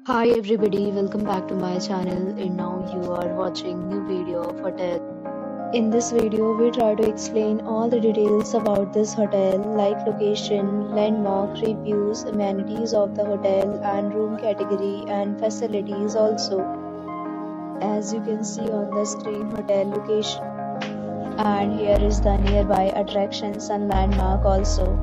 Hi everybody, welcome back to my channel and now you are watching new video of hotel. In this video, we try to explain all the details about this hotel like location, landmark, reviews, amenities of the hotel and room category and facilities also. As you can see on the screen, hotel location. And here is the nearby attractions and landmark also.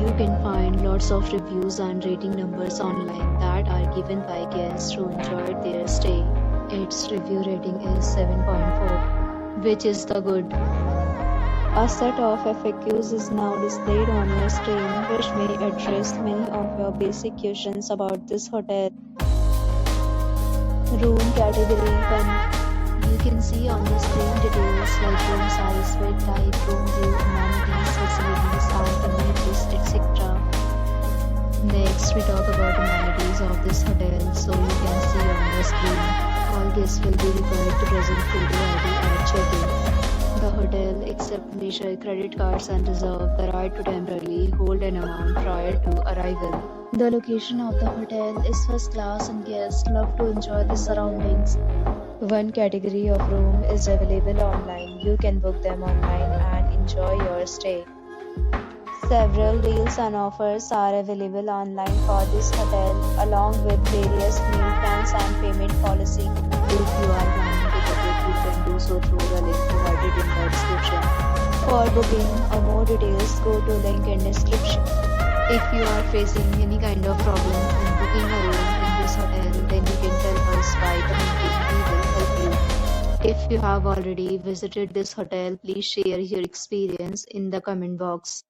You can find lots of reviews and rating numbers online that are given by guests who enjoyed their stay. Its review rating is 7.4, which is the good. A set of FAQs is now displayed on your screen, which may address many of your basic questions about this hotel. Room category 1. You can see on the screen details like room size, bed type, room view, amenities, facilities, and amenities, etc. Next, we talk about amenities of this hotel. So you can see on the screen, all guests will be required to present photo ID at check-in. The hotel accepts major credit cards and reserves the right to temporarily hold an amount prior to arrival. The location of the hotel is first class and guests love to enjoy the surroundings. One category of room is available online. You can book them online and enjoy your stay. Several deals and offers are available online for this hotel, along with various meal plans and payment policy. If you are planning to book it, you can do so through the link provided in the description. For booking or more details, go to link in description. If you are facing any kind of problem in booking a room in this hotel, then you can tell us by commenting. We will help you. If you have already visited this hotel, please share your experience in the comment box.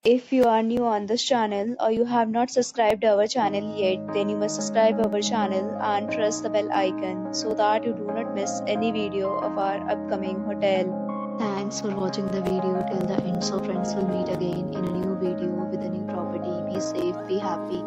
If you are new on this channel or you have not subscribed our channel yet, then you must subscribe our channel and press the bell icon so that you do not miss any video of our upcoming hotel. Thanks for watching the video till the end. So friends, will meet again in a new video with a new property. Be safe, be happy.